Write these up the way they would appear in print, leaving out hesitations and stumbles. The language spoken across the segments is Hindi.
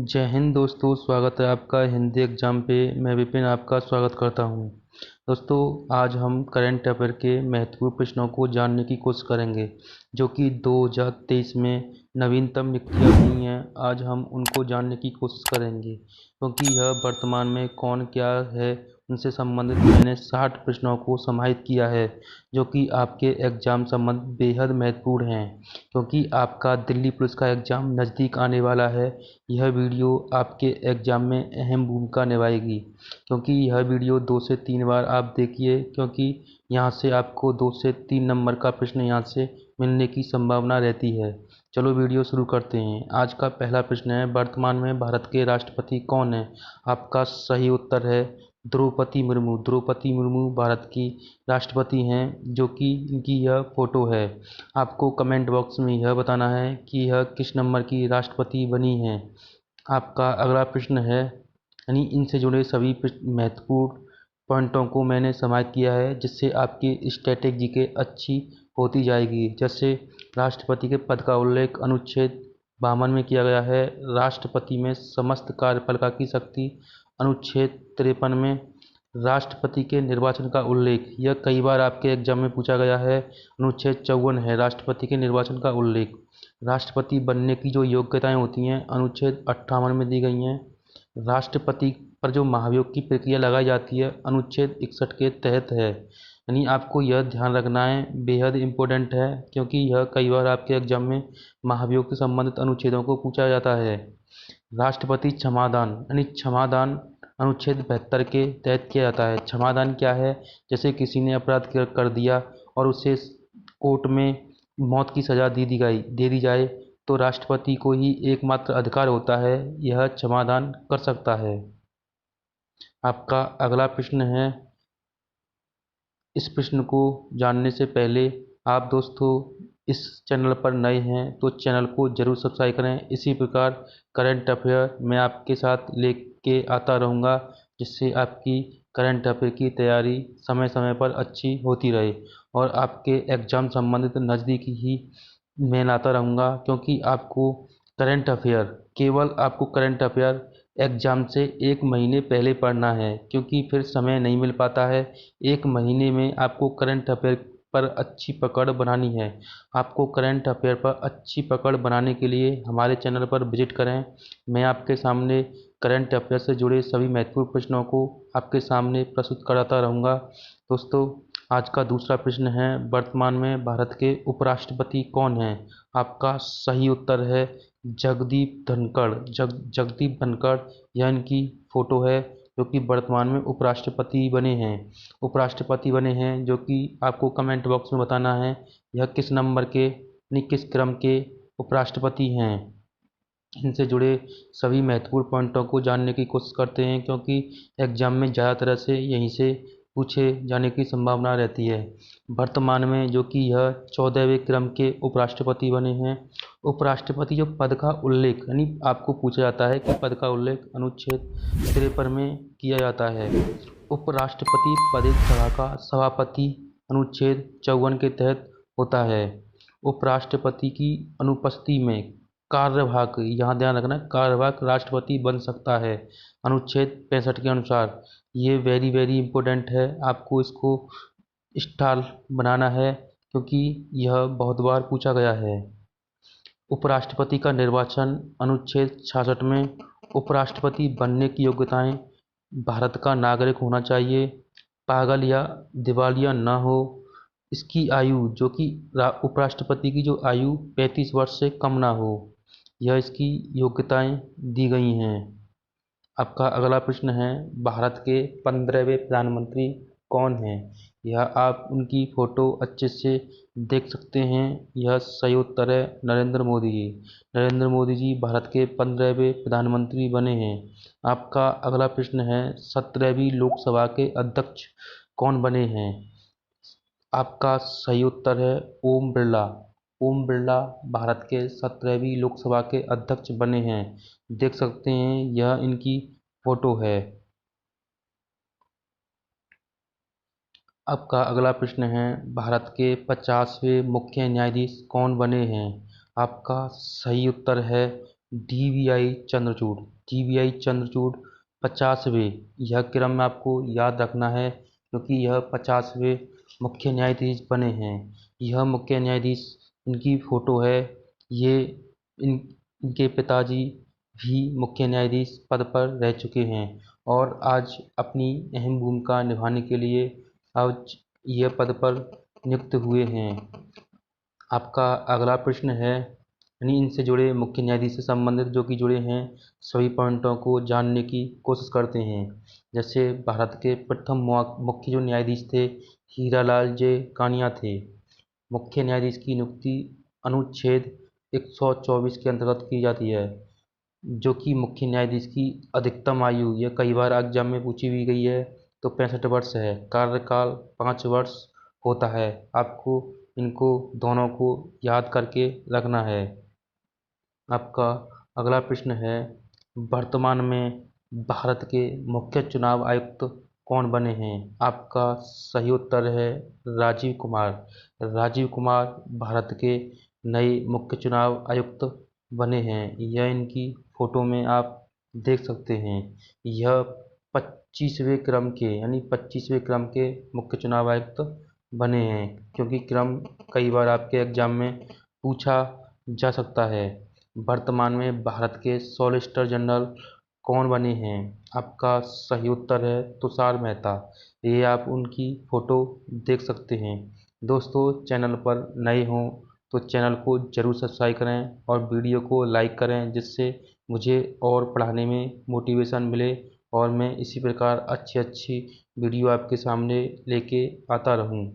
जय हिंद दोस्तों, स्वागत है आपका हिंदी एग्ज़ाम पे। मैं विपिन आपका स्वागत करता हूं। दोस्तों, आज हम करंट अफेयर के महत्वपूर्ण प्रश्नों को जानने की कोशिश करेंगे जो कि 2023 में नवीनतम नियुक्तियां हुई हैं। आज हम उनको जानने की कोशिश करेंगे क्योंकि यह वर्तमान में कौन क्या है उनसे संबंधित मैंने 60 प्रश्नों को समाहित किया है जो कि आपके एग्ज़ाम संबंध बेहद महत्वपूर्ण हैं क्योंकि आपका दिल्ली पुलिस का एग्ज़ाम नज़दीक आने वाला है। यह वीडियो आपके एग्ज़ाम में अहम भूमिका निभाएगी क्योंकि यह वीडियो 2 से 3 बार आप देखिए क्योंकि यहाँ से आपको 2 से 3 नंबर का प्रश्न यहाँ से मिलने की संभावना रहती है। चलो वीडियो शुरू करते हैं। आज का पहला प्रश्न है, वर्तमान में भारत के राष्ट्रपति कौन हैं? आपका सही उत्तर है द्रौपदी मुर्मू। द्रौपदी मुर्मू भारत की राष्ट्रपति हैं जो कि इनकी यह फ़ोटो है। आपको कमेंट बॉक्स में यह बताना है कि यह किस नंबर की राष्ट्रपति बनी हैं। आपका अगला प्रश्न है, यानी इनसे जुड़े सभी महत्वपूर्ण पॉइंटों को मैंने समाहित किया है जिससे आपकी स्ट्रैटेजी के अच्छी होती जाएगी। जैसे राष्ट्रपति के पद का उल्लेख अनुच्छेद 52 में किया गया है। राष्ट्रपति में समस्त कार्यपालिका की शक्ति अनुच्छेद 53 में। राष्ट्रपति के निर्वाचन का उल्लेख, यह कई बार आपके एग्जाम में पूछा गया है, अनुच्छेद 54 है राष्ट्रपति के निर्वाचन का उल्लेख। राष्ट्रपति बनने की जो योग्यताएं होती हैं अनुच्छेद 58 में दी गई हैं। राष्ट्रपति पर जो महाभियोग की प्रक्रिया लगाई जाती है अनुच्छेद 61 के तहत है। यानी आपको यह ध्यान रखना है, बेहद इम्पोर्टेंट है क्योंकि यह कई बार आपके एग्जाम में महाभियोग से संबंधित अनुच्छेदों को पूछा जाता है। राष्ट्रपति क्षमादान, यानी क्षमादान अनुच्छेद 72 के तहत किया जाता है। क्षमादान क्या है? जैसे किसी ने अपराध कर दिया और उसे कोर्ट में मौत की सज़ा दे दी जाए तो राष्ट्रपति को ही एकमात्र अधिकार होता है यह क्षमादान कर सकता है। आपका अगला प्रश्न है, इस प्रश्न को जानने से पहले आप दोस्तों इस चैनल पर नए हैं तो चैनल को ज़रूर सब्सक्राइब करें। इसी प्रकार करंट अफेयर मैं आपके साथ लेके आता रहूँगा जिससे आपकी करंट अफेयर की तैयारी समय समय पर अच्छी होती रहे और आपके एग्ज़ाम संबंधित नज़दीक ही मैं लाता रहूँगा क्योंकि आपको करंट अफेयर केवल आपको करंट अफेयर एग्ज़ाम से 1 महीने पहले पढ़ना है क्योंकि फिर समय नहीं मिल पाता है। 1 महीने में आपको करंट अफेयर पर अच्छी पकड़ बनानी है। आपको करंट अफेयर पर अच्छी पकड़ बनाने के लिए हमारे चैनल पर विजिट करें। मैं आपके सामने करंट अफेयर से जुड़े सभी महत्वपूर्ण प्रश्नों को आपके सामने प्रस्तुत कराता रहूँगा। दोस्तों, आज का दूसरा प्रश्न है, वर्तमान में भारत के उपराष्ट्रपति कौन हैं? आपका सही उत्तर है जगदीप धनखड़। जगदीप धनखड़ यह इनकी फ़ोटो है जो कि वर्तमान में उपराष्ट्रपति बने हैं। उपराष्ट्रपति बने हैं जो कि आपको कमेंट बॉक्स में बताना है यह किस नंबर के यानी किस क्रम के उपराष्ट्रपति हैं। इनसे जुड़े सभी महत्वपूर्ण पॉइंटों को जानने की कोशिश करते हैं क्योंकि एग्जाम में ज़्यादातर से यहीं से पूछे जाने की संभावना रहती है। वर्तमान में जो कि यह 14वें क्रम के उपराष्ट्रपति बने हैं। उपराष्ट्रपति जो पद का उल्लेख यानी आपको पूछा जाता है कि पद का उल्लेख अनुच्छेद 53 में किया जाता है। उपराष्ट्रपति पद एक सभा का सभापति अनुच्छेद 54 के तहत होता है। उपराष्ट्रपति की अनुपस्थिति में कार्यवाहक, यहाँ ध्यान रखना, कार्यवाहक राष्ट्रपति बन सकता है अनुच्छेद 65 के अनुसार। ये वेरी वेरी इम्पोर्टेंट है, आपको इसको स्टार बनाना है क्योंकि यह बहुत बार पूछा गया है। उपराष्ट्रपति का निर्वाचन अनुच्छेद 66 में। उपराष्ट्रपति बनने की योग्यताएं, भारत का नागरिक होना चाहिए, पागल या दिवालिया न हो, इसकी आयु जो कि उपराष्ट्रपति की जो आयु 35 वर्ष से कम ना हो, यह इसकी योग्यताएं दी गई हैं। आपका अगला प्रश्न है, भारत के 15वें प्रधानमंत्री कौन हैं? यह आप उनकी फ़ोटो अच्छे से देख सकते हैं। यह सही उत्तर है नरेंद्र मोदी जी। नरेंद्र मोदी जी भारत के 15वें प्रधानमंत्री बने हैं। आपका अगला प्रश्न है, 17वीं लोकसभा के अध्यक्ष कौन बने हैं? आपका सही उत्तर है ओम बिरला। ओम बिरला भारत के 17वीं लोकसभा के अध्यक्ष बने हैं। देख सकते हैं यह इनकी फ़ोटो है। आपका अगला प्रश्न है, भारत के 50वें मुख्य न्यायाधीश कौन बने हैं? आपका सही उत्तर है DVI चंद्रचूड़। DVI चंद्रचूड़ 50वें, यह क्रम में आपको याद रखना है क्योंकि यह 50वें मुख्य न्यायाधीश बने हैं। यह मुख्य न्यायाधीश, इनकी फोटो है, ये इनके पिताजी भी मुख्य न्यायाधीश पद पर रह चुके हैं और आज अपनी अहम भूमिका निभाने के लिए आज यह पद पर नियुक्त हुए हैं। आपका अगला प्रश्न है, यानी इनसे जुड़े मुख्य न्यायाधीश से संबंधित जो कि जुड़े हैं सभी पॉइंटों को जानने की कोशिश करते हैं। जैसे भारत के प्रथम मुख्य जो न्यायाधीश थे हीरालाल जे कानिया थे। मुख्य न्यायाधीश की नियुक्ति अनुच्छेद 124 के अंतर्गत की जाती है, जो कि मुख्य न्यायाधीश की अधिकतम आयु, यह कई बार एग्जाम में पूछी भी गई है, तो 65 वर्ष है। कार्यकाल 5 वर्ष होता है। आपको इनको दोनों को याद करके रखना है। आपका अगला प्रश्न है, वर्तमान में भारत के मुख्य चुनाव आयुक्त कौन बने हैं? आपका सही उत्तर है राजीव कुमार। राजीव कुमार भारत के नए मुख्य चुनाव आयुक्त बने हैं। यह इनकी फोटो में आप देख सकते हैं। यह 25वें क्रम के, यानी 25वें क्रम के मुख्य चुनाव आयुक्त बने हैं, क्योंकि क्रम कई बार आपके एग्जाम में पूछा जा सकता है। वर्तमान में भारत के सॉलिसिटर जनरल कौन बने हैं? आपका सही उत्तर है तुषार मेहता। ये आप उनकी फोटो देख सकते हैं। दोस्तों, चैनल पर नए हों तो चैनल को जरूर सब्सक्राइब करें और वीडियो को लाइक करें, जिससे मुझे और पढ़ाने में मोटिवेशन मिले और मैं इसी प्रकार अच्छी अच्छी वीडियो आपके सामने लेके आता रहूं।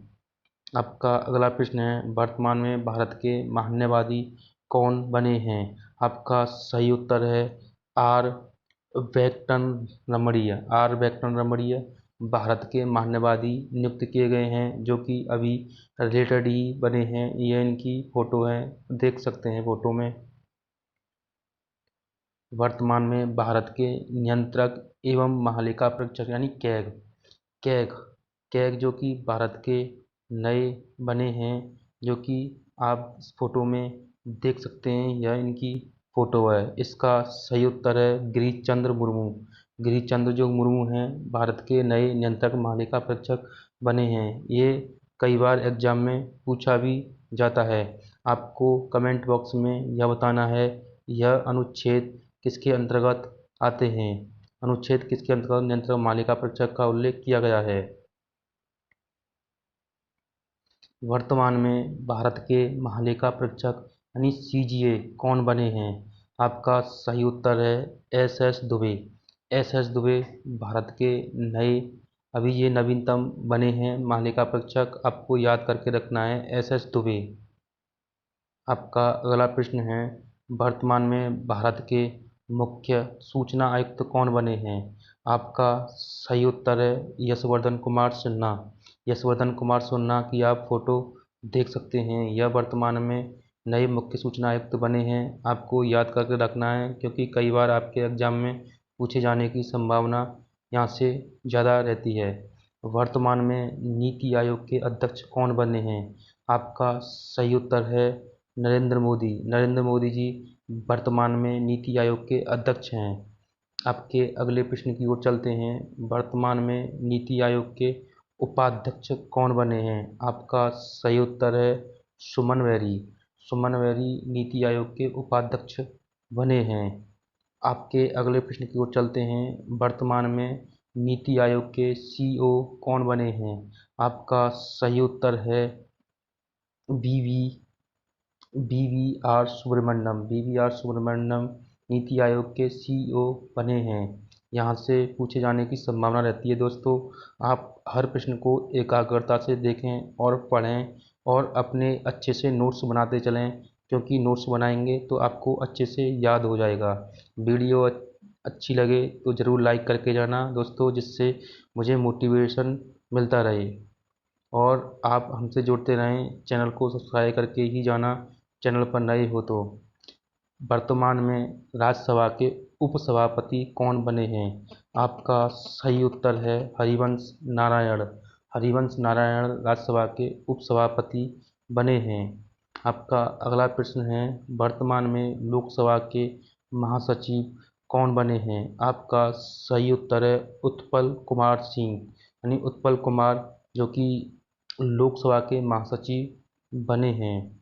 आपका अगला प्रश्न है, वर्तमान में भारत के महान्यायवादी कौन बने हैं? आपका सही उत्तर है आर वेंकटन रमणीय भारत के महान्यायवादी नियुक्त किए गए हैं, जो कि अभी रिलेटेड ही बने हैं। ये इनकी फोटो है, देख सकते हैं फोटो में। वर्तमान में भारत के नियंत्रक एवं महालेखा परीक्षक यानी कैग कैग कैग जो कि भारत के नए बने हैं, जो कि आप इस फोटो में देख सकते हैं। यह इनकी फोटो है। इसका सही उत्तर है गिरीश चंद्र मुर्मू। गिरीश चंद्र जो मुर्मू हैं भारत के नए नियंत्रक महालेखा परीक्षक बने हैं। ये कई बार एग्जाम में पूछा भी जाता है। आपको कमेंट बॉक्स में यह बताना है यह अनुच्छेद किसके अंतर्गत आते हैं। अनुच्छेद किसके अंतर्गत नियंत्रक महालेखा परीक्षक का उल्लेख किया गया है? वर्तमान में भारत के महालेखा परीक्षक यानी CGA कौन बने हैं? आपका सही उत्तर है SS दुबे। SS दुबे भारत के नए, अभी ये नवीनतम बने हैं महालेखा परीक्षक। आपको याद करके रखना है SS दुबे। आपका अगला प्रश्न है, वर्तमान में भारत के मुख्य सूचना आयुक्त कौन बने हैं? आपका सही उत्तर है यशवर्धन कुमार सिन्हा। यशवर्धन कुमार सिन्हा की आप फोटो देख सकते हैं। यह वर्तमान में नए मुख्य सूचना आयुक्त बने हैं। आपको याद करके रखना है, क्योंकि कई बार आपके एग्जाम में पूछे जाने की संभावना यहाँ से ज़्यादा रहती है। वर्तमान में नीति आयोग के अध्यक्ष कौन बने हैं? आपका सही उत्तर है नरेंद्र मोदी। नरेंद्र मोदी जी वर्तमान में नीति आयोग के अध्यक्ष हैं। आपके अगले प्रश्न की ओर चलते हैं। वर्तमान में नीति आयोग के उपाध्यक्ष कौन बने हैं? आपका सही उत्तर है सुमन बैरी। सुमन बैरी नीति आयोग के उपाध्यक्ष बने हैं। आपके अगले प्रश्न की ओर चलते हैं। वर्तमान में नीति आयोग के CEO कौन बने हैं? आपका सही उत्तर है B we are Subramaniam NITI Aayog के CEO बने हैं। यहाँ से पूछे जाने की संभावना रहती है। दोस्तों, आप हर प्रश्न को एकाग्रता से देखें और पढ़ें और अपने अच्छे से नोट्स बनाते चलें, क्योंकि नोट्स बनाएंगे तो आपको अच्छे से याद हो जाएगा। वीडियो अच्छी लगे तो ज़रूर लाइक करके जाना दोस्तों, जिससे मुझे मोटिवेशन मिलता रहे और आप हमसे जुड़ते रहें। चैनल को सब्सक्राइब करके ही जाना, चैनल पर नए हो तो। वर्तमान में राज्यसभा के उपसभापति कौन बने हैं? आपका सही उत्तर है हरिवंश नारायण। हरिवंश नारायण राज्यसभा के उपसभापति बने हैं। आपका अगला प्रश्न है, वर्तमान में लोकसभा के महासचिव कौन बने हैं? आपका सही उत्तर है उत्पल कुमार सिंह, यानी उत्पल कुमार, जो कि लोकसभा के महासचिव बने हैं।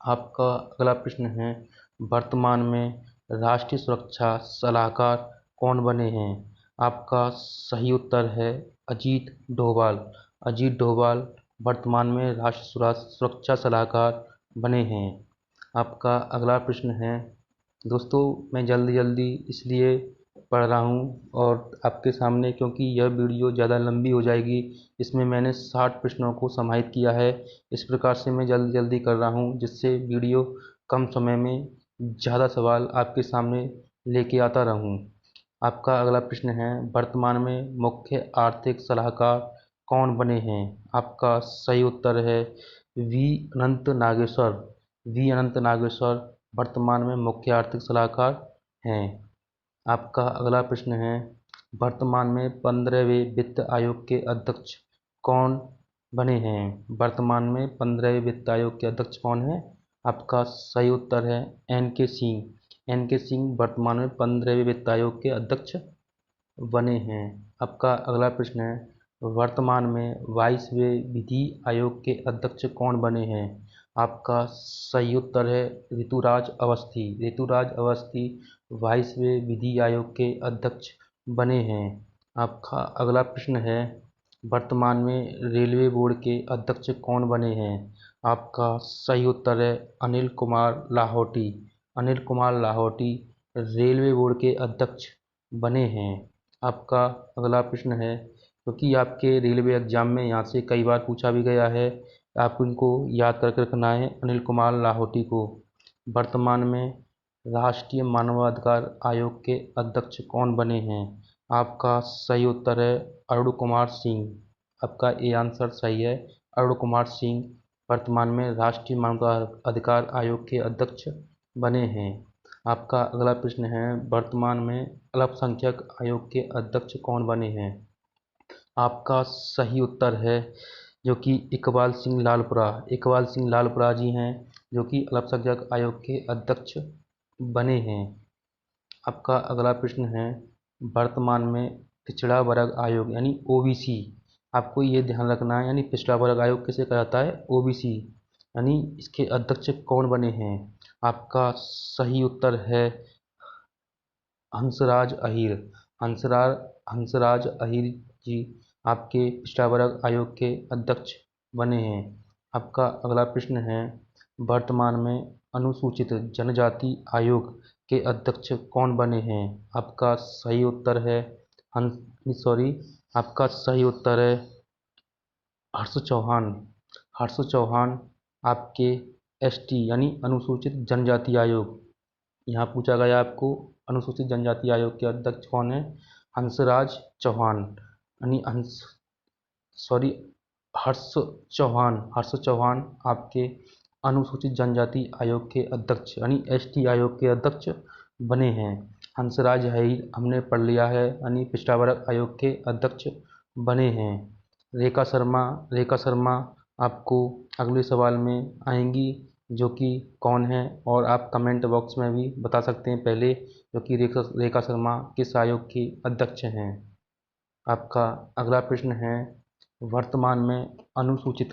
आपका अगला प्रश्न है, वर्तमान में राष्ट्रीय सुरक्षा सलाहकार कौन बने हैं? आपका सही उत्तर है अजीत डोभाल। अजीत डोभाल वर्तमान में राष्ट्रीय सुरक्षा सलाहकार बने हैं। आपका अगला प्रश्न है, दोस्तों मैं जल्दी जल्दी इसलिए पढ़ रहा हूँ और आपके सामने, क्योंकि यह वीडियो ज़्यादा लंबी हो जाएगी। इसमें मैंने 60 प्रश्नों को समाहित किया है। इस प्रकार से मैं जल्दी जल्दी कर रहा हूँ जिससे वीडियो कम समय में ज़्यादा सवाल आपके सामने लेके आता रहूँ। आपका अगला प्रश्न है, वर्तमान में मुख्य आर्थिक सलाहकार कौन बने हैं? आपका सही उत्तर है वी अनंत नागेश्वर। वी अनंत नागेश्वर वर्तमान में मुख्य आर्थिक सलाहकार हैं। आपका अगला प्रश्न है, वर्तमान में 15वें वित्त आयोग के अध्यक्ष कौन बने हैं? वर्तमान में 15वें वित्त आयोग के अध्यक्ष कौन है? आपका सही उत्तर है एन के सिंह। एन के सिंह वर्तमान में 15वें वित्त आयोग के अध्यक्ष बने हैं। आपका अगला प्रश्न है, वर्तमान में 22वें विधि आयोग के अध्यक्ष कौन बने हैं? आपका सही उत्तर है ऋतुराज अवस्थी। ऋतुराज अवस्थी 22वें विधि आयोग के अध्यक्ष बने हैं। आपका अगला प्रश्न है, वर्तमान में रेलवे बोर्ड के अध्यक्ष कौन बने हैं? आपका सही उत्तर है अनिल कुमार लाहौटी। अनिल कुमार लाहौटी रेलवे बोर्ड के अध्यक्ष बने हैं। आपका अगला प्रश्न है, क्योंकि आपके रेलवे एग्जाम में यहाँ से कई बार पूछा भी गया है, आप इनको याद करके रखना है अनिल कुमार लाहौटी को। वर्तमान में राष्ट्रीय मानवाधिकार आयोग के अध्यक्ष कौन बने हैं? आपका सही उत्तर है अरुण कुमार सिंह। आपका ए आंसर सही है, अरुण कुमार सिंह वर्तमान में राष्ट्रीय मानवाधिकार आयोग के अध्यक्ष बने हैं। आपका अगला प्रश्न है, वर्तमान में अल्पसंख्यक आयोग के अध्यक्ष कौन बने हैं? आपका सही उत्तर है जो कि इकबाल सिंह लालपुरा। इकबाल सिंह लालपुरा जी हैं जो कि अल्पसंख्यक आयोग के अध्यक्ष बने हैं। आपका अगला प्रश्न है, वर्तमान में पिछड़ा वर्ग आयोग यानी ओबीसी, आपको ये ध्यान रखना है, यानी पिछड़ा वर्ग आयोग किसे कहता है? ओबीसी, यानी इसके अध्यक्ष कौन बने हैं? आपका सही उत्तर है हंसराज अहीर। हंसराज अहीर जी आपके पिछड़ा वर्ग आयोग के अध्यक्ष बने हैं। आपका अगला प्रश्न है, वर्तमान में अनुसूचित जनजाति आयोग के अध्यक्ष कौन बने हैं? आपका सही उत्तर है आपका सही उत्तर है हर्ष चौहान। हर्ष चौहान आपके एसटी यानी अनुसूचित जनजाति आयोग, यहाँ पूछा गया आपको अनुसूचित जनजाति आयोग के अध्यक्ष कौन है? हंसराज चौहान, यानी हर्ष चौहान। हर्ष चौहान आपके अनुसूचित जनजाति आयोग के अध्यक्ष यानी एसटी आयोग के अध्यक्ष बने हैं। हंसराज अहीर हमने पढ़ लिया है, यानी पिछड़ा वर्ग आयोग के अध्यक्ष बने हैं। रेखा शर्मा आपको अगले सवाल में आएंगी, जो कि कौन है, और आप कमेंट बॉक्स में भी बता सकते हैं पहले, जो कि रेखा शर्मा किस आयोग की अध्यक्ष हैं। आपका अगला प्रश्न है, वर्तमान में अनुसूचित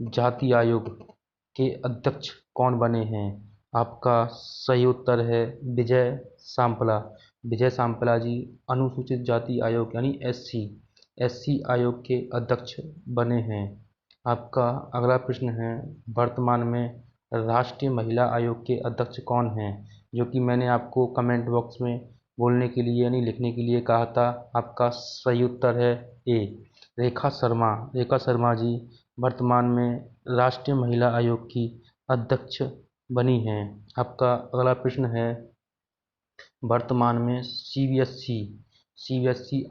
जाति आयोग के अध्यक्ष कौन बने हैं? आपका सही उत्तर है विजय सांपला। विजय सांपला जी अनुसूचित जाति आयोग यानी एससी आयोग के अध्यक्ष बने हैं। आपका अगला प्रश्न है, वर्तमान में राष्ट्रीय महिला आयोग के अध्यक्ष कौन हैं? जो कि मैंने आपको कमेंट बॉक्स में बोलने के लिए यानी लिखने के लिए कहा था। आपका सही उत्तर है ए रेखा शर्मा। रेखा शर्मा जी वर्तमान में राष्ट्रीय महिला आयोग की अध्यक्ष बनी हैं। आपका अगला प्रश्न है, वर्तमान में सीबीएसई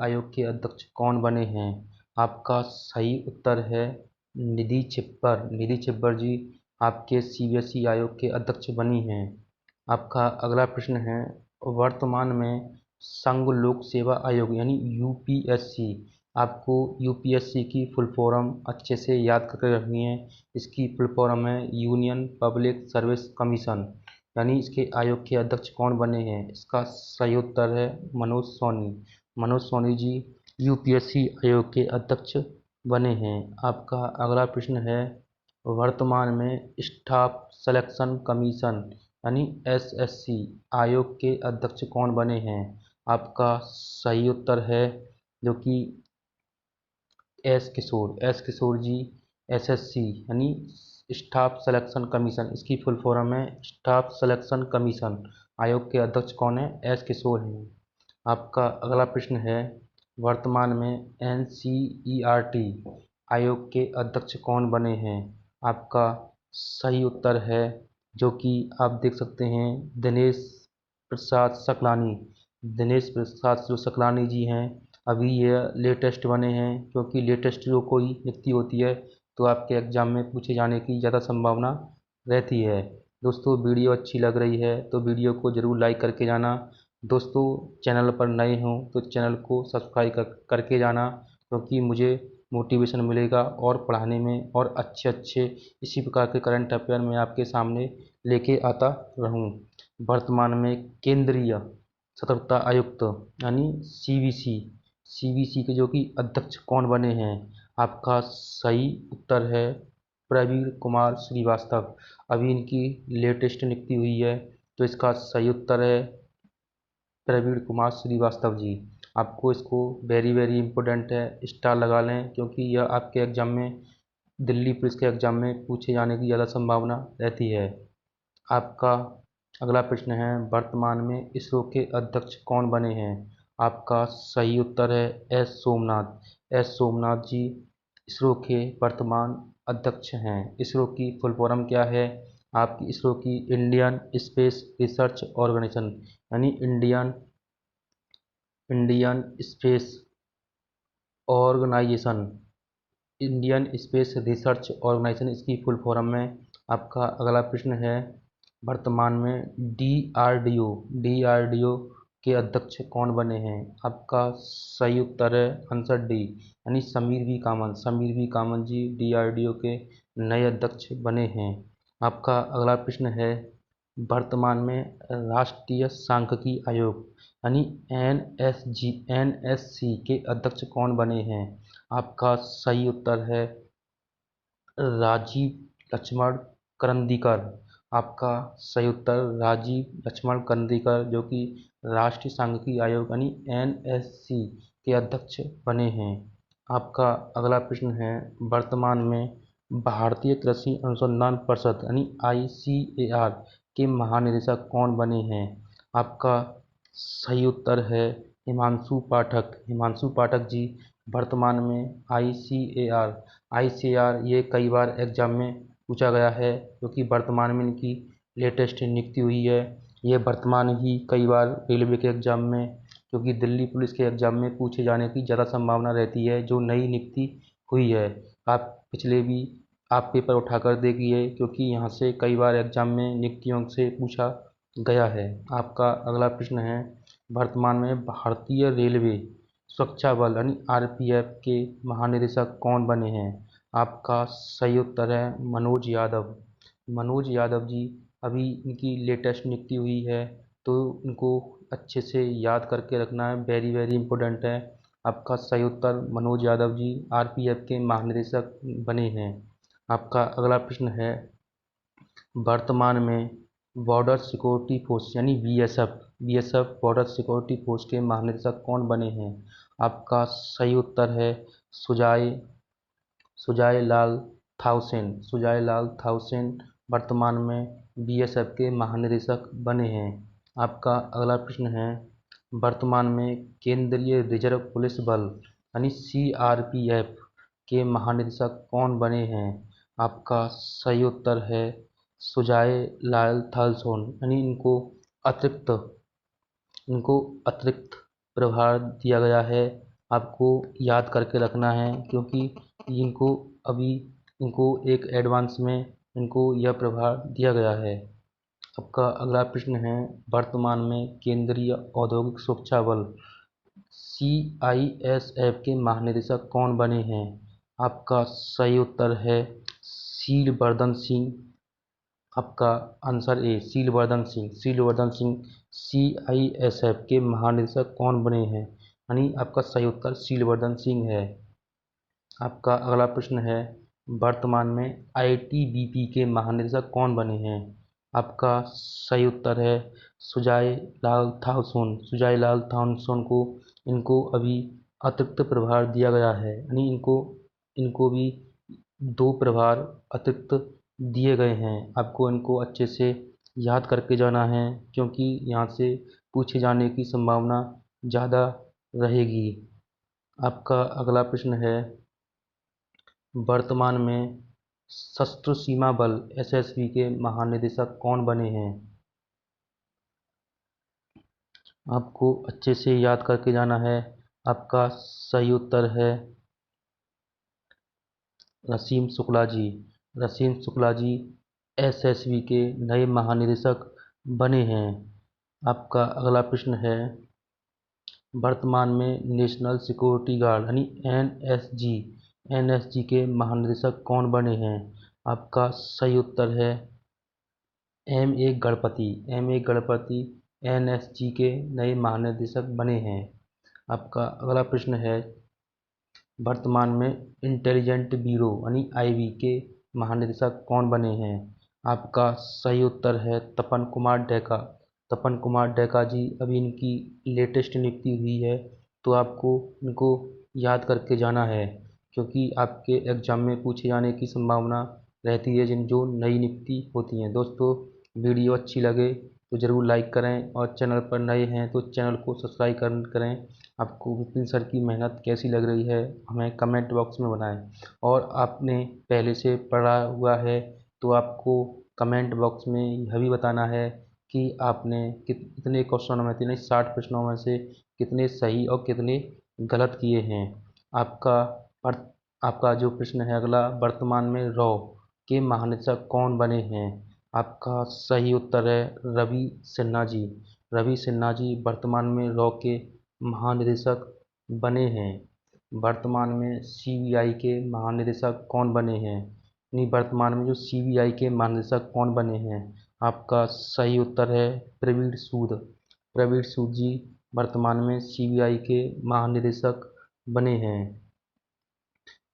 आयोग के अध्यक्ष कौन बने हैं? आपका सही उत्तर है निधि छिब्बर। निधि छिब्बर जी आपके सीबीएसई आयोग के अध्यक्ष बनी हैं। आपका अगला प्रश्न है, वर्तमान में संघ लोक सेवा आयोग यानी यूपीएससी, आपको यूपीएससी की फुल फॉर्म अच्छे से याद करके रखनी है। इसकी फुल फॉर्म है यूनियन पब्लिक सर्विस कमीशन, यानी इसके आयोग के अध्यक्ष कौन बने हैं? इसका सही उत्तर है मनोज सोनी। मनोज सोनी जी यूपीएससी आयोग के अध्यक्ष बने हैं। आपका अगला प्रश्न है, वर्तमान में स्टाफ सिलेक्शन कमीशन यानी एसएससी आयोग के अध्यक्ष कौन बने हैं? आपका सही उत्तर है जो कि एस किशोर जी एसएससी यानी स्टाफ सिलेक्शन कमीशन, इसकी फुल फॉर्म है स्टाफ सिलेक्शन कमीशन। आयोग के अध्यक्ष कौन है? एस किशोर हैं। आपका अगला प्रश्न है, वर्तमान में एनसीईआरटी आयोग के अध्यक्ष कौन बने हैं? आपका सही उत्तर है जो कि आप देख सकते हैं दिनेश प्रसाद सकलानी। दिनेश प्रसाद जो सकलानी जी हैं, अभी ये लेटेस्ट बने हैं, क्योंकि लेटेस्ट जो कोई नियुक्ति होती है तो आपके एग्ज़ाम में पूछे जाने की ज़्यादा संभावना रहती है। दोस्तों वीडियो अच्छी लग रही है तो वीडियो को ज़रूर लाइक करके जाना। दोस्तों चैनल पर नए हों तो चैनल को सब्सक्राइब करके जाना, क्योंकि मुझे मोटिवेशन मिलेगा और पढ़ाने में, और अच्छे अच्छे इसी प्रकार के करंट अफेयर मैं आपके सामने लेके आता रहूं। वर्तमान में केंद्रीय सतर्कता आयुक्त यानी सीवीसी के जो कि अध्यक्ष कौन बने हैं? आपका सही उत्तर है प्रवीण कुमार श्रीवास्तव। अभी इनकी लेटेस्ट नियुक्ति हुई है तो इसका सही उत्तर है प्रवीण कुमार श्रीवास्तव जी। आपको इसको वेरी वेरी इंपॉर्टेंट है, स्टार लगा लें, क्योंकि यह आपके एग्जाम में, दिल्ली पुलिस के एग्जाम में पूछे जाने की ज़्यादा संभावना रहती है। आपका अगला प्रश्न है, वर्तमान में इसरो के अध्यक्ष कौन बने हैं? आपका सही उत्तर है एस सोमनाथ। एस सोमनाथ जी इसरो के वर्तमान अध्यक्ष हैं। इसरो की फुल फॉर्म क्या है? आपकी इसरो की इंडियन स्पेस रिसर्च ऑर्गेनाइजेशन यानी Indian space organisation, Indian space research organisation इसकी फुल फॉर्म में। आपका अगला प्रश्न है, वर्तमान में डीआरडीओ के अध्यक्ष कौन बने हैं? आपका सही उत्तर है आंसर डी यानी समीर वी कामन जी डीआरडीओ के नए अध्यक्ष बने हैं। आपका अगला प्रश्न है, वर्तमान में राष्ट्रीय सांख्यिकी आयोग यानी एनएससी के अध्यक्ष कौन बने हैं? आपका सही उत्तर है राजीव लक्ष्मण करंदीकर। आपका सही उत्तर राजीव लक्ष्मण करंदीकर, जो कि राष्ट्रीय सांख्यिकी आयोग यानी एनएससी के अध्यक्ष बने हैं। आपका अगला प्रश्न है, वर्तमान में भारतीय कृषि अनुसंधान परिषद यानी आईसीएआर के महानिदेशक कौन बने हैं? आपका सही उत्तर है हिमांशु पाठक। हिमांशु पाठक जी वर्तमान में आईसीएआर ये कई बार एग्जाम में पूछा गया है, क्योंकि वर्तमान में इनकी लेटेस्ट नियुक्ति हुई है। ये वर्तमान ही कई बार रेलवे के एग्जाम में, क्योंकि दिल्ली पुलिस के एग्जाम में पूछे जाने की ज़्यादा संभावना रहती है, जो नई नियुक्ति हुई है। आप पिछले भी आप पेपर उठाकर देखिए, क्योंकि यहाँ से कई बार एग्जाम में नियुक्तियों से पूछा गया है। आपका अगला प्रश्न है, वर्तमान में भारतीय रेलवे सुरक्षा बल यानी आरपीएफ के महानिदेशक कौन बने हैं? आपका सही उत्तर है मनोज यादव। मनोज यादव जी अभी इनकी लेटेस्ट नियुक्ति हुई है, तो इनको अच्छे से याद करके रखना है, वेरी वेरी इंपॉर्टेंट है। आपका सही उत्तर मनोज यादव जी आरपीएफ के महानिदेशक बने हैं। आपका अगला प्रश्न है, वर्तमान में बॉर्डर सिक्योरिटी फोर्स यानी बीएसएफ बॉर्डर सिक्योरिटी फोर्स के महानिदेशक कौन बने हैं? आपका सही उत्तर है सुजाय लाल थाउसेन वर्तमान में बीएसएफ के महानिदेशक बने हैं। आपका अगला प्रश्न है, वर्तमान में केंद्रीय रिजर्व पुलिस बल यानी सीआरपीएफ के महानिदेशक कौन बने हैं? आपका सही उत्तर है सुजाय लाल थाउसेन यानी इनको अतिरिक्त प्रभार दिया गया है। आपको याद करके रखना है, क्योंकि इनको अभी इनको एक एडवांस में इनको यह प्रभार दिया गया है। आपका अगला प्रश्न है, वर्तमान में केंद्रीय औद्योगिक सुरक्षा बल सीआईएसएफ के महानिदेशक कौन बने हैं? आपका सही उत्तर है शीलवर्धन सिंह। आपका answer A Sheelvardhan Singh. Sheelvardhan Singh CISF के महानिदेशक कौन बने हैं, यानी आपका सही उत्तर शीलवर्धन सिंह है। आपका अगला प्रश्न है, वर्तमान में ITBP के महानिदेशक कौन बने हैं। आपका सही उत्तर है सुजाय लाल थाउसोन। सुजाय लाल थाउसोन को इनको अभी अतिरिक्त प्रभार दिया गया है, यानी इनको भी 2 प्रभार अतिरिक्त दिए गए हैं। आपको इनको अच्छे से याद करके जाना है, क्योंकि यहाँ से पूछे जाने की संभावना ज़्यादा रहेगी। आपका अगला प्रश्न है, वर्तमान में सशस्त्र सीमा बल SSB के महानिदेशक कौन बने हैं। आपको अच्छे से याद करके जाना है। आपका सही उत्तर है रसीम शुक्ला जी। रसीम शुक्ला जी SSB के नए महानिदेशक बने हैं। आपका अगला प्रश्न है, वर्तमान में नेशनल सिक्योरिटी गार्ड यानी NSG के महानिदेशक कौन बने हैं। आपका सही उत्तर है MA Ganpati. MA Ganpati NSG के नए महानिदेशक बने हैं। आपका अगला प्रश्न है, वर्तमान में इंटेलिजेंट ब्यूरो यानी IB के महानिदेशक कौन बने हैं। आपका सही उत्तर है तपन कुमार डेका। तपन कुमार डेका जी अभी इनकी लेटेस्ट नियुक्ति हुई है, तो आपको इनको याद करके जाना है, क्योंकि आपके एग्जाम में पूछे जाने की संभावना रहती है जो नई नियुक्ति होती हैं। दोस्तों, वीडियो अच्छी लगे तो ज़रूर लाइक करें, और चैनल पर नए हैं तो चैनल को सब्सक्राइब करें। आपको विपिन सर की मेहनत कैसी लग रही है हमें कमेंट बॉक्स में बताएं, और आपने पहले से पढ़ा हुआ है तो आपको कमेंट बॉक्स में यह भी बताना है कि आपने कितने क्वेश्चनों में, यानी 60 प्रश्नों में से कितने सही और कितने गलत किए हैं। आपका जो प्रश्न है अगला, वर्तमान में रॉ के महानिदेशक कौन बने हैं। आपका सही उत्तर है रवि सिन्हा जी। रवि सिन्हा जी वर्तमान में रॉ के महानिदेशक बने हैं। वर्तमान में CBI के महानिदेशक कौन बने हैं, नहीं, वर्तमान में जो CBI के महानिदेशक कौन बने हैं। आपका सही उत्तर है प्रवीण सूद। प्रवीण सूद जी वर्तमान में CBI के महानिदेशक बने हैं।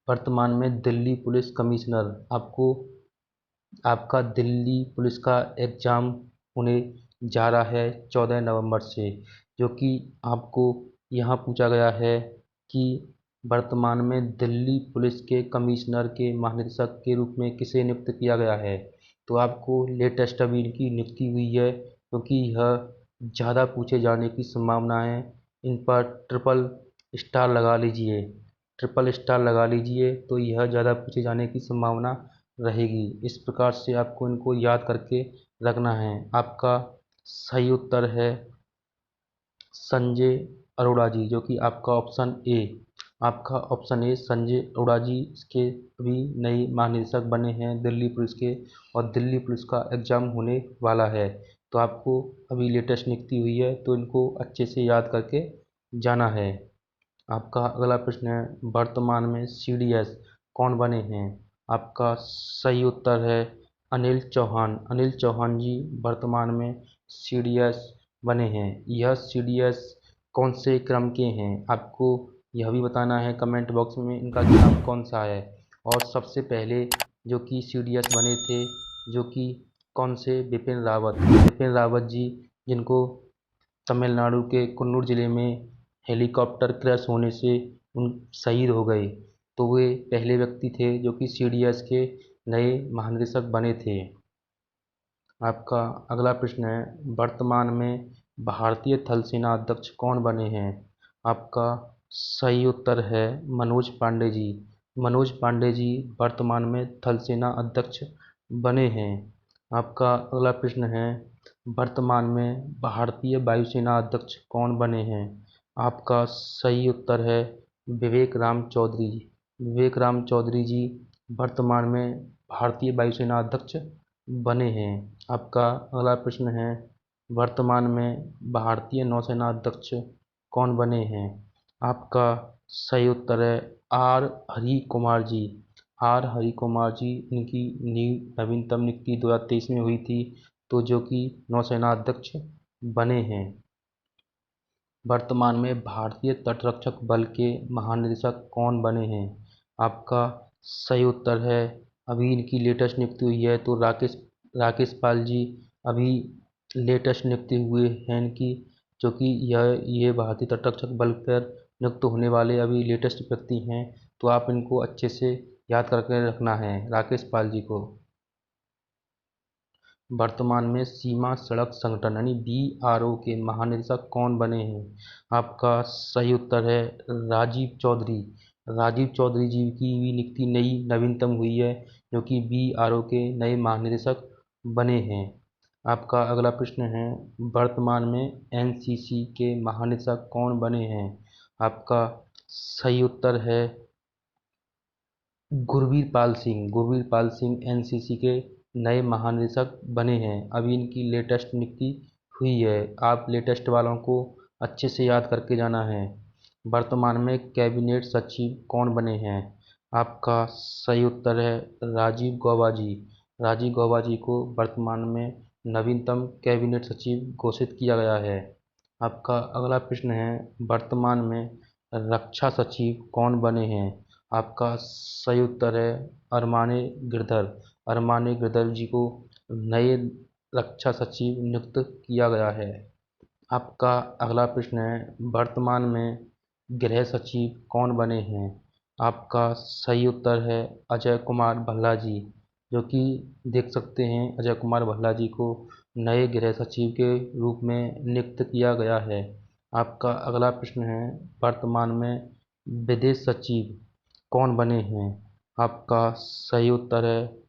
वर्तमान में दिल्ली पुलिस कमिश्नर, आपका दिल्ली पुलिस का एग्ज़ाम होने जा रहा है 14 नवंबर से, जो कि आपको यहाँ पूछा गया है कि वर्तमान में दिल्ली पुलिस के कमिश्नर के महानिदेशक के रूप में किसे नियुक्त किया गया है। तो आपको लेटेस्ट अभी इनकी नियुक्ति हुई है, क्योंकि यह ज़्यादा पूछे जाने की संभावना है। इन पर ट्रिपल स्टार लगा लीजिए। ट्रिपल स्टार लगा लीजिए तो यह ज़्यादा पूछे जाने की संभावना रहेगी। इस प्रकार से आपको इनको याद करके रखना है। आपका सही उत्तर है संजय अरोड़ा जी, जो कि आपका ऑप्शन ए। आपका ऑप्शन ए संजय अरोड़ा जी इसके अभी नए महानिदेशक बने हैं दिल्ली पुलिस के, और दिल्ली पुलिस का एग्ज़ाम होने वाला है। तो आपको अभी लेटेस्ट नियुक्ति हुई है, तो इनको अच्छे से याद करके जाना है। आपका अगला प्रश्न है, वर्तमान में CDS कौन बने हैं। आपका सही उत्तर है अनिल चौहान। अनिल चौहान जी वर्तमान में CDS बने हैं। यह CDS कौन से क्रम के हैं, आपको यह भी बताना है कमेंट बॉक्स में इनका क्रम कौन सा है। और सबसे पहले जो कि CDS बने थे, जो कि कौन से, बिपिन रावत। बिपिन रावत जी, जिनको तमिलनाडु के कुन्नूर जिले में हेलीकॉप्टर क्रैश होने से शहीद हो गए, तो वे पहले व्यक्ति थे जो कि CDS के नए महानिदेशक बने थे। आपका अगला प्रश्न है, वर्तमान में भारतीय थल सेना अध्यक्ष कौन बने हैं। आपका सही उत्तर है मनोज पांडे जी। मनोज पांडे जी वर्तमान में थल सेना अध्यक्ष बने हैं। आपका अगला प्रश्न है, वर्तमान में भारतीय वायुसेना अध्यक्ष कौन बने हैं। आपका सही उत्तर है विवेक राम चौधरी। विवेक राम चौधरी जी वर्तमान में भारतीय वायुसेना अध्यक्ष बने हैं। आपका अगला प्रश्न है, वर्तमान में भारतीय नौसेना अध्यक्ष कौन बने हैं। आपका सही उत्तर है R हरी कुमार जी। आर हरि कुमार जी, इनकी नवीनतम नियुक्ति 2023 में हुई थी, तो जो कि नौसेना अध्यक्ष बने हैं। वर्तमान में भारतीय तटरक्षक बल के महानिदेशक कौन बने हैं? आपका सही उत्तर है, अभी इनकी लेटेस्ट नियुक्ति हुई है, तो राकेश पाल जी अभी लेटेस्ट नियुक्ति हुए हैं इनकी, जो कि ये भारतीय तटरक्षक बल पर नियुक्त होने वाले अभी लेटेस्ट व्यक्ति हैं। तो आप इनको अच्छे से याद करके रखना है, राकेश पाल जी को। वर्तमान में सीमा सड़क संगठन यानी BRO के महानिदेशक कौन बने हैं? आपका सही उत्तर है राजीव चौधरी। राजीव चौधरी जी की भी नियुक्ति नवीनतम हुई है, जो कि BRO के नए महानिदेशक बने हैं। आपका अगला प्रश्न है, वर्तमान में NCC के महानिदेशक कौन बने हैं? आपका सही उत्तर है गुरवीर पाल सिंह NCC के नए महानिदेशक बने हैं, अभी इनकी लेटेस्ट नियुक्ति हुई है। आप लेटेस्ट वालों को अच्छे से याद करके जाना है। वर्तमान में कैबिनेट सचिव कौन बने हैं? आपका सही उत्तर है राजीव गौबा जी। राजीव गौबा जी को वर्तमान में नवीनतम कैबिनेट सचिव घोषित किया गया है। आपका अगला प्रश्न है, वर्तमान में रक्षा सचिव कौन बने हैं? आपका सही उत्तर है अरमाने गिरधर। अरमाने गिरधर जी को नए रक्षा सचिव नियुक्त किया गया है। आपका अगला प्रश्न है, वर्तमान में गृह सचिव कौन बने हैं? आपका सही उत्तर है अजय कुमार भल्ला जी, जो कि देख सकते हैं अजय कुमार भल्ला जी को नए गृह सचिव के रूप में नियुक्त किया गया है। आपका अगला प्रश्न है, वर्तमान में विदेश सचिव कौन बने हैं? आपका सही उत्तर है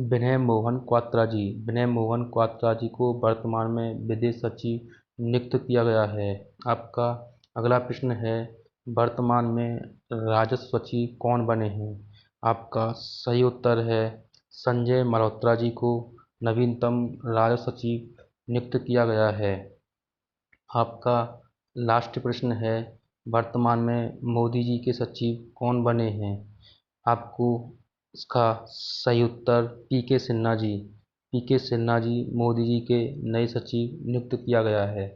विनय मोहन क्वात्रा जी। विनय मोहन क्वात्रा जी को वर्तमान में विदेश सचिव नियुक्त किया गया है। आपका अगला प्रश्न है, वर्तमान में राजस्व सचिव कौन बने हैं? आपका सही उत्तर है संजय मल्होत्रा जी को नवीनतम राजस्व सचिव नियुक्त किया गया है। आपका लास्ट प्रश्न है, वर्तमान में मोदी जी के सचिव कौन बने हैं? आपको इसका सही उत्तर PK सिन्हा जी। PK सिन्हा जी मोदी जी के नए सचिव नियुक्त किया गया है।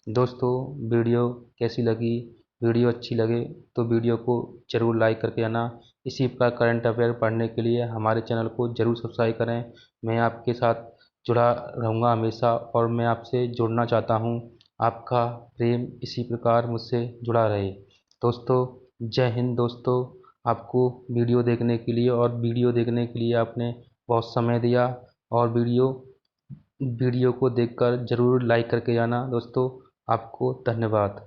दोस्तों, वीडियो कैसी लगी? वीडियो अच्छी लगे तो वीडियो को ज़रूर लाइक करके आना। इसी प्रकार करंट अफेयर पढ़ने के लिए हमारे चैनल को ज़रूर सब्सक्राइब करें। मैं आपके साथ जुड़ा रहूँगा हमेशा, और मैं आपसे जुड़ना चाहता हूँ। आपका प्रेम इसी प्रकार मुझसे जुड़ा रहे। दोस्तों, जय हिंद। दोस्तों, आपको वीडियो देखने के लिए आपने बहुत समय दिया, और वीडियो को देखकर ज़रूर लाइक करके जाना। दोस्तों, आपको धन्यवाद।